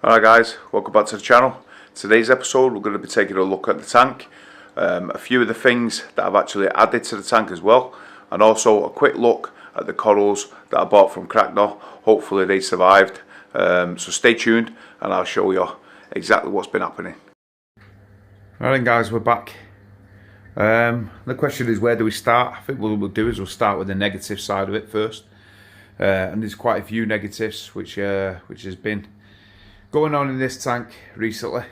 Alright guys, welcome back to the channel. Today's episode we're going to be taking a look at the tank, a few of the things that I've actually added to the tank as well, and also a quick look at the corals that I bought from Cracknell. Hopefully they survived, so stay tuned and I'll show you exactly what's been happening. Alright guys, we're back. The question is, where do we start? I think what we'll do is we'll start with the negative side of it first, and there's quite a few negatives which has been going on in this tank recently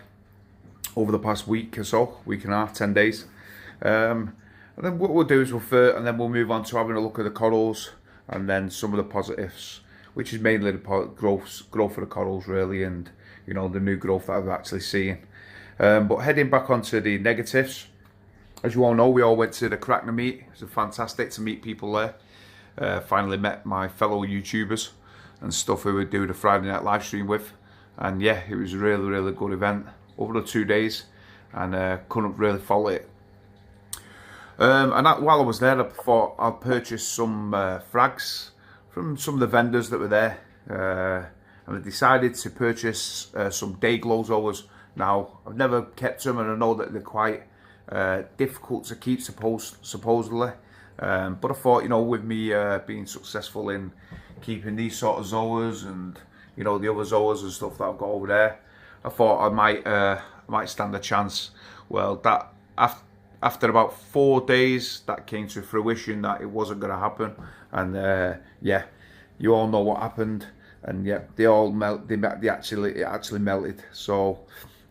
over the past week or so, week and a half, 10 days. And then what we'll do is we'll move on to having a look at the corals and then some of the positives, which is mainly the growth of the corals really, and you know, the new growth that I've actually seen. But heading back onto the negatives, as you all know, we all went to the Cracknell meet. It was fantastic to meet people there. Finally met my fellow YouTubers and stuff who we do the Friday night live stream with. And yeah, it was a really good event over the 2 days, and couldn't really fault it. While I was there, I thought I'd purchase some frags from some of the vendors that were there, and I decided to purchase some day glow zowers. Now, I've never kept them, and I know that they're quite difficult to keep supposedly, but I thought, you know, with me being successful in keeping these sort of zowers and you know, the other zowers and stuff that I've got over there, I thought I might stand a chance. Well, that after about 4 days, that came to fruition that it wasn't going to happen, and yeah, you all know what happened, and yeah, they actually melted. So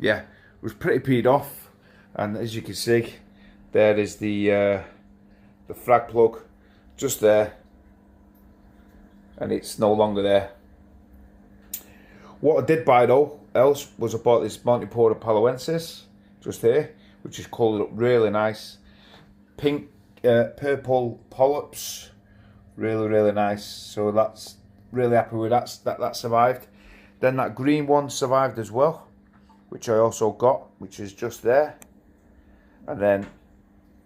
yeah, it was pretty peed off, and as you can see, there is the frag plug just there, and it's no longer there. What I did buy though, else, was I bought this Montipora paloensis, just here, which is coloured up really nice. Pink, purple polyps, really nice. So that's really happy with that survived. Then that green one survived as well, which I also got, which is just there. And then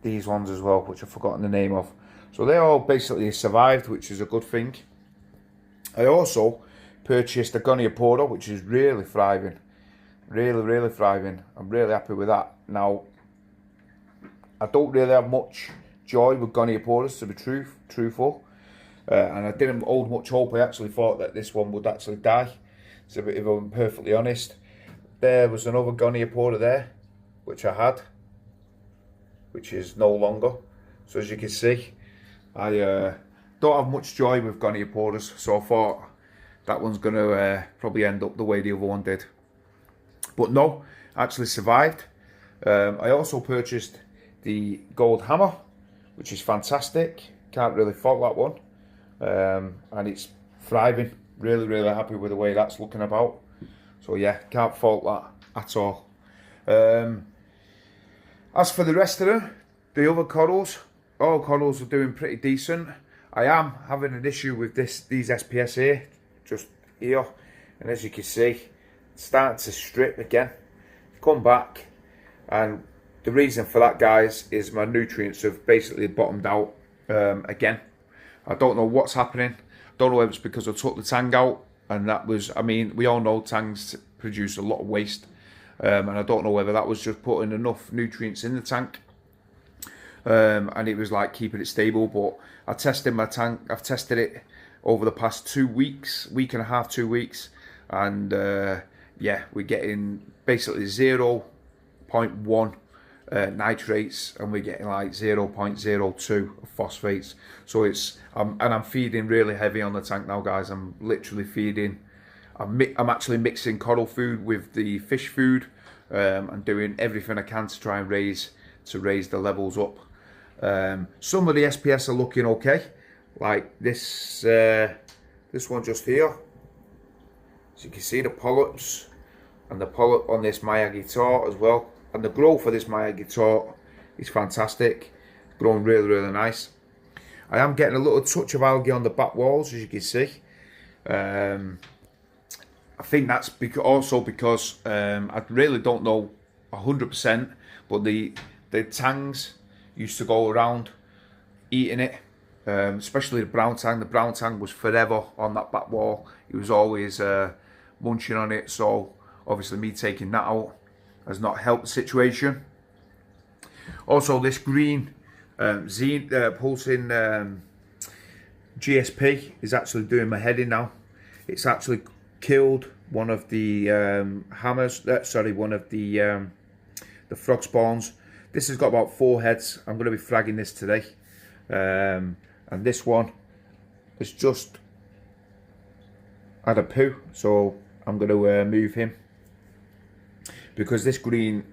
these ones as well, which I've forgotten the name of. So they all basically survived, which is a good thing. I also purchased a Goniopora, which is really thriving, really thriving. I'm really happy with that. Now, I don't really have much joy with Gonioporas, to be truthful, and I didn't hold much hope. I actually thought that this one would actually die, so if I'm perfectly honest. There was another Goniopora there, which I had, which is no longer. So as you can see, I don't have much joy with Gonioporas, so I thought that one's going to probably end up the way the other one did. But no, actually survived. I also purchased the gold hammer, which is fantastic. Can't really fault that one. And it's thriving. Really happy with the way that's looking about. So yeah, can't fault that at all. As for the rest of them, the other corals, all corals are doing pretty decent. I am having an issue with these SPS here, just here, and as you can see, it's starting to strip again, come back, and the reason for that, guys, is my nutrients have basically bottomed out again. I don't know what's happening. Don't know if it's because I took the tang out, and that was, I mean, we all know tangs produce a lot of waste, and I don't know whether that was just putting enough nutrients in the tank, and it was like keeping it stable. But I tested my tank, I've tested it over the past 2 weeks, week and a half, 2 weeks, and yeah, we're getting basically 0.1 nitrates, and we're getting like 0.02 of phosphates. So it's and I'm feeding really heavy on the tank now, guys. I'm literally feeding. I'm actually mixing coral food with the fish food, and doing everything I can to try and raise the levels up. Some of the SPS are looking okay. Like this one just here, so you can see the polyps, and the polyp on this Miyagi tort as well, and the growth for this Miyagi tort is fantastic. It's growing really nice. I am getting a little touch of algae on the back walls, as you can see. I think that's also because I really don't know 100%, but the tangs used to go around eating it. Especially the brown tang. The brown tang was forever on that back wall. He was always munching on it. So obviously me taking that out has not helped the situation. Also, this green pulsing GSP is actually doing my head in now. It's actually killed one of the one of the frog spawns. This has got about 4 heads. I'm going to be fragging this today. And this one has just had a poo, so I'm going to move him, because this green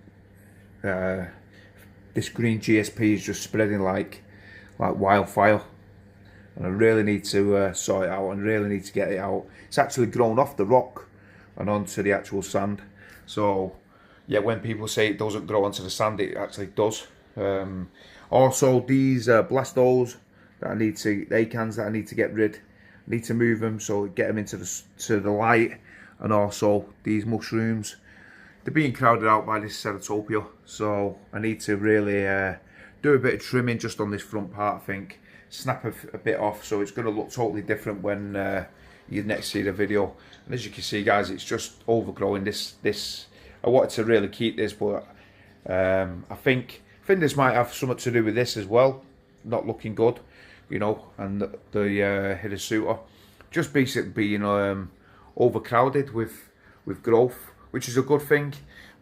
GSP is just spreading like wildfire, and I really need to sort it out and really need to get it out. It's actually grown off the rock and onto the actual sand. So yeah, when people say it doesn't grow onto the sand, it actually does. Also, these blast holes that I need to, the acans that I need to get rid, need to move them, so get them into the light. And also these mushrooms, they're being crowded out by this ceratopia, so I need to really do a bit of trimming just on this front part, I think. Snap a bit off, so it's going to look totally different when you next see the video. And as you can see, guys, it's just overgrowing. This I wanted to really keep this, but I think this might have something to do with this as well, not looking good, you know, and the Hirasuta just basically being overcrowded with growth, which is a good thing,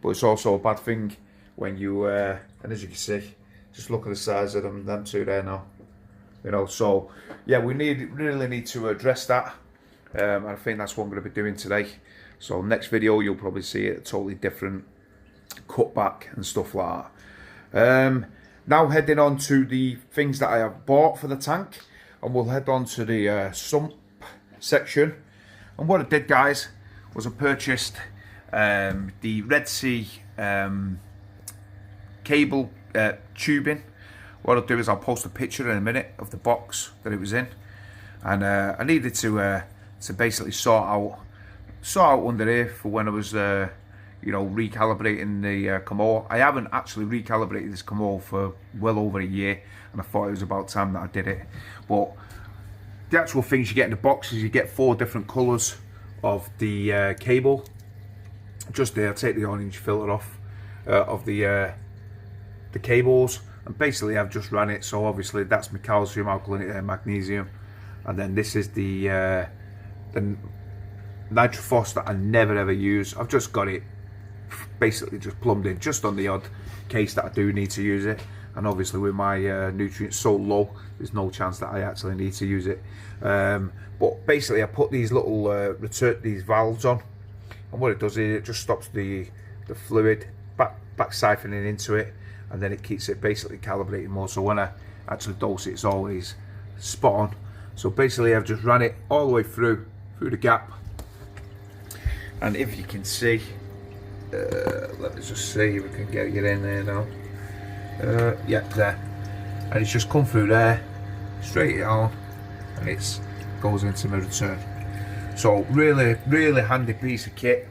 but it's also a bad thing when you and as you can see, just look at the size of them two there now, you know. So yeah, we really need to address that. I think that's what I'm going to be doing today. So next video you'll probably see it totally different, cut back and stuff like that. Now heading on to the things that I have bought for the tank, and we'll head on to the sump section. And what I did, guys, was I purchased the Red Sea cable tubing. What I'll do is I'll post a picture in a minute of the box that it was in, and I needed to basically sort out under here for when I was you know, recalibrating the Commode. I haven't actually recalibrated this Commode for well over a year, and I thought it was about time that I did it. But the actual things you get in the box is you get 4 different colours of the cable. Just there, take the orange filter off of the cables, and basically I've just ran it. So obviously that's my calcium, alkalinity, and magnesium, and then this is the nitrophos that I never ever use. I've just got it basically just plumbed in, just on the odd case that I do need to use it. And obviously with my nutrients so low, there's no chance that I actually need to use it. But basically I put these little these valves on, and what it does is it just stops the fluid back siphoning into it, and then it keeps it basically calibrating more. So when I actually dose it, it's always spot on. So basically I've just ran it all the way through the gap, and if you can see, let me just see if we can get in there now. Yeah, there, and it's just come through there, straight on, and it goes into my return. So really handy piece of kit,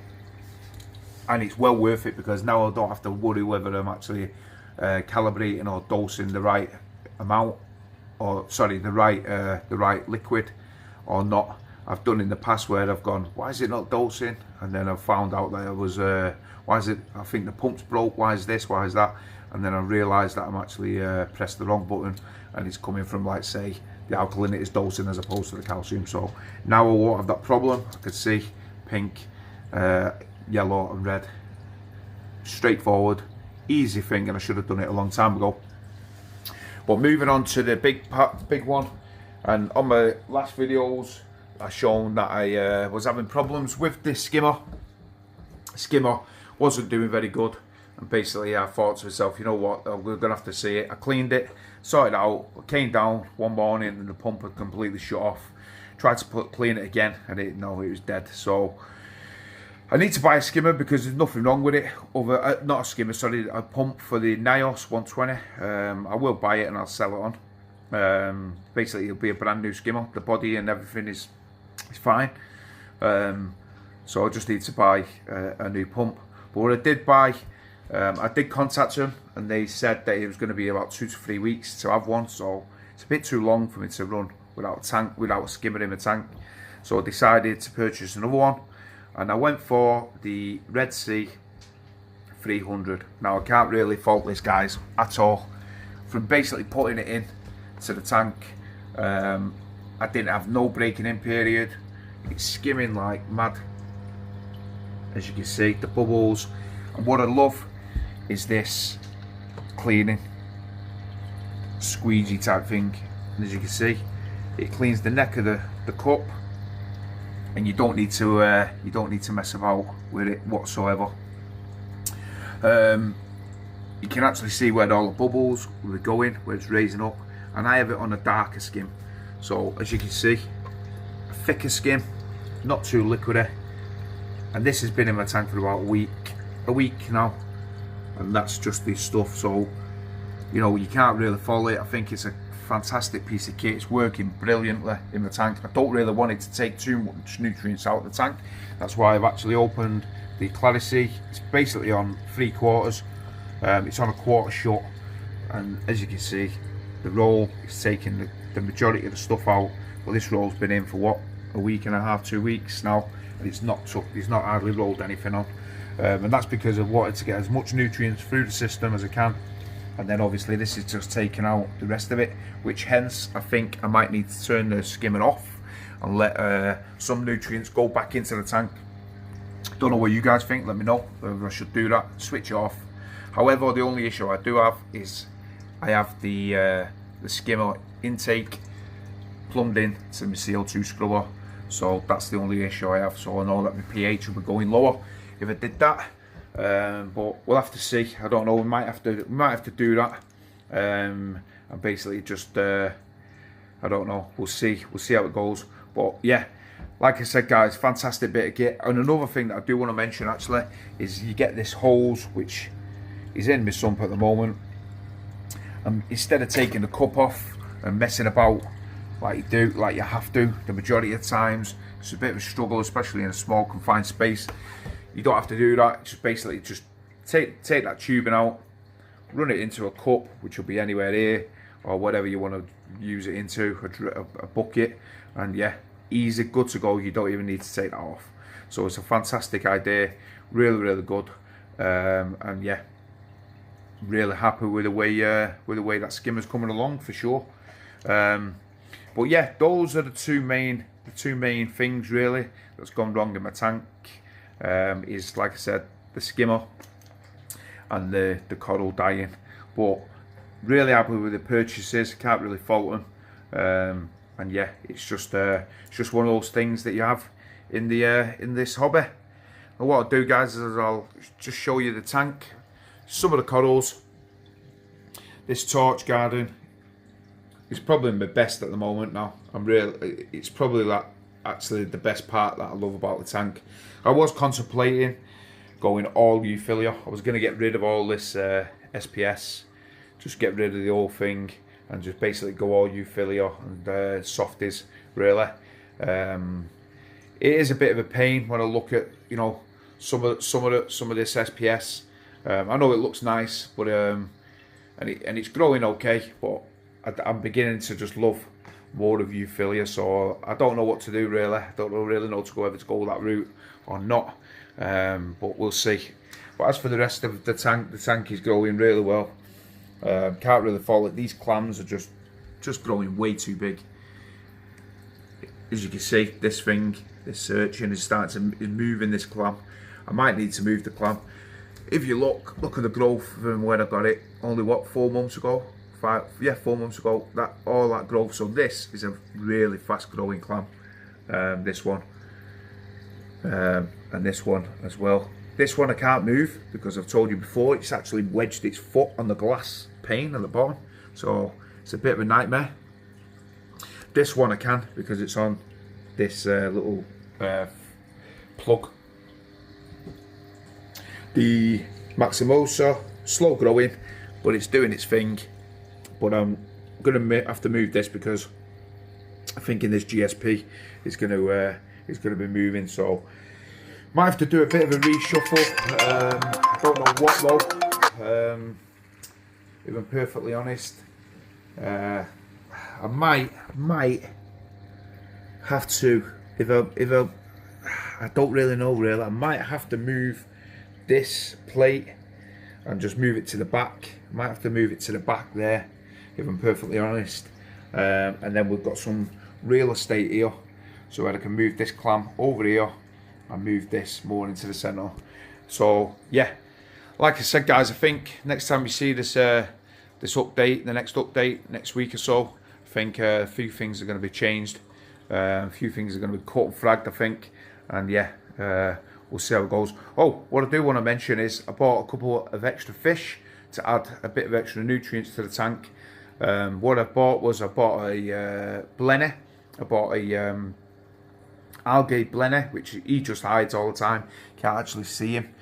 and it's well worth it, because now I don't have to worry whether I'm actually calibrating or dosing the right amount, or sorry, the right liquid or not. I've done in the past where I've gone, why is it not dosing? And then I've found out that it was, why is it, I think the pump's broke, why is this, why is that? And then I realised that I'm actually pressed the wrong button, and it's coming from, like, say, the alkalinity is dosing as opposed to the calcium. So now I won't have that problem. I can see pink, yellow and red. Straightforward, easy thing, and I should have done it a long time ago. But moving on to the big one, and on my last videos I shown that I was having problems with this skimmer. Skimmer wasn't doing very good, and basically I thought to myself, you know what, we're gonna have to see it. I cleaned it, sorted it out, I came down one morning and the pump had completely shut off. Tried to clean it again, and it was dead. So I need to buy a skimmer, because there's nothing wrong with it. Not a skimmer, sorry, a pump for the Nios 120. I will buy it and I'll sell it on. Basically it'll be a brand new skimmer. The body and everything is fine. So I just need to buy a new pump. But what I did buy, I did contact them, and they said that it was going to be about 2 to 3 weeks to have one. So it's a bit too long for me to run without a skimmer in the tank. So I decided to purchase another one. and I went for the Red Sea 300. Now I can't really fault this, guys, at all. From basically putting it in to the tank, I didn't have no breaking in period. It's skimming like mad, as you can see, the bubbles. And what I love is this cleaning squeegee type thing, and as you can see, it cleans the neck of the cup, and you don't need to mess about with it whatsoever. You can actually see where all the bubbles are going, where it's raising up, and I have it on a darker skim. So as you can see, a thicker skim, not too liquidy, and this has been in my tank for about a week now, and that's just this stuff. So you know, you can't really follow it. I think it's a fantastic piece of kit. It's working brilliantly in the tank. I don't really want it to take too much nutrients out of the tank. That's why I've actually opened the Clarity. It's basically on 3/4. It's on a quarter shut, and as you can see, the roll is taking the majority of the stuff out. Well, this roll's been in for what, a week and a half, 2 weeks now, and it's not hardly rolled anything on. And that's because I've wanted to get as much nutrients through the system as I can. And then obviously this is just taking out the rest of it, which hence I think I might need to turn the skimmer off and let some nutrients go back into the tank. Don't know what you guys think, let me know whether I should do that, switch it off. However, the only issue I do have is I have the skimmer intake plumbed in to my CO2 scrubber, so that's the only issue I have. So I know that my pH will be going lower if I did that. But we'll have to see. I don't know. We might have to do that, and basically just I don't know. We'll see how it goes. But yeah, like I said, guys, fantastic bit of kit. And another thing that I do want to mention actually is you get this hose which is in my sump at the moment. Instead of taking the cup off and messing about like you have to the majority of times, it's a bit of a struggle, especially in a small confined space. You don't have to do that. Just basically just take that tubing out, run it into a cup, which will be anywhere here, or whatever you want to use it into, a bucket, and yeah, easy, good to go. You don't even need to take that off. So it's a fantastic idea, really good, and yeah, really happy with the way that skimmer's coming along for sure. But yeah, those are the two main things really that's gone wrong in my tank. Is, like I said, the skimmer and the coral dying. But really happy with the purchases, can't really fault them. And yeah, it's just one of those things that you have in this hobby. And what I'll do, guys, is I'll just show you the tank, some of the corals. This torch garden is probably my best at the moment now. It's probably actually the best part that I love about the tank. I was contemplating going all Euphilia. I was going to get rid of all this SPS, just get rid of the whole thing and just basically go all Euphilia and softies really. It is a bit of a pain when I look at, you know, some of this SPS. I know it looks nice, but and it's growing okay, but I'm beginning to just love more of Euphilia, so I don't know what to do really. I don't really know whether to go that route or not, but we'll see. But as for the rest of the tank is growing really well. Can't really follow it. These clams are just growing way too big. As you can see, this urchin is starting to move in this clam. I might need to move the clam. If you look at the growth from when I got it, only what, 4 months ago? 4 months ago, all that growth. So this is a really fast growing clam. This one, and this one as well. This one I can't move because I've told you before, it's actually wedged its foot on the glass pane at the bottom, so it's a bit of a nightmare. This one I can because it's on this little plug. The Maximosa, slow growing, but it's doing its thing. But I'm gonna have to move this because I think in this GSP it's gonna be moving. So might have to do a bit of a reshuffle. I don't know what though. If I'm perfectly honest, I might have to if I I don't really know really. I might have to move this plate and just move it to the back. I might have to move it to the back there, if I'm perfectly honest. And then we've got some real estate here, so I can move this clamp over here and move this more into the centre. So yeah, like I said guys, I think next time you see this this update, the next update next week or so, I think a few things are going to be changed. A few things are going to be cut and fragged, I think. And yeah, we'll see how it goes. Oh, what I do want to mention is I bought a couple of extra fish to add a bit of extra nutrients to the tank. What I bought was, I bought a blenny. I bought a algae blenny, which he just hides all the time. Can't actually see him.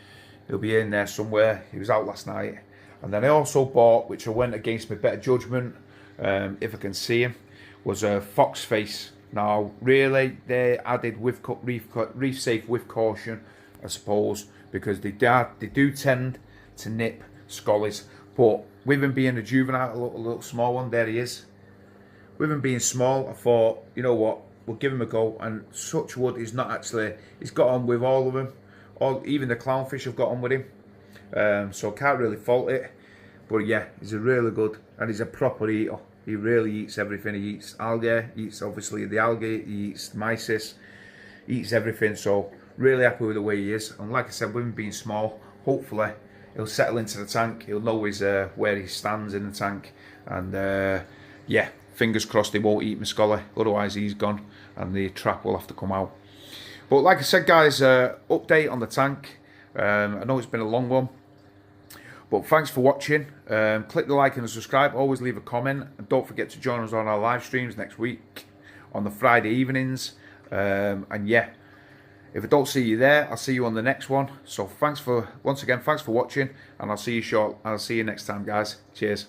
He'll be in there somewhere. He was out last night. And then I also bought, which I went against my better judgment, if I can see him, was a fox face. Now, really, they added reef safe with caution, I suppose, because they do tend to nip scollies. But with him being a juvenile, a little small one, there he is. With him being small, I thought, you know what, we'll give him a go. And such wood, he's got on with all of them. Even the clownfish have got on with him. So I can't really fault it. But yeah, he's a really good, and he's a proper eater. He really eats everything. He eats algae, he eats obviously the algae, he eats mysis, he eats everything. So really happy with the way he is. And like I said, with him being small, hopefully he'll settle into the tank. He'll know where he stands in the tank. And yeah, fingers crossed he won't eat my scully. Otherwise he's gone and the trap will have to come out. But like I said guys, update on the tank. I know it's been a long one. But thanks for watching. Click the like and the subscribe. Always leave a comment. And don't forget to join us on our live streams next week on the Friday evenings. And yeah, if I don't see you there, I'll see you on the next one. So once again, thanks for watching. And I'll see you next time, guys. Cheers.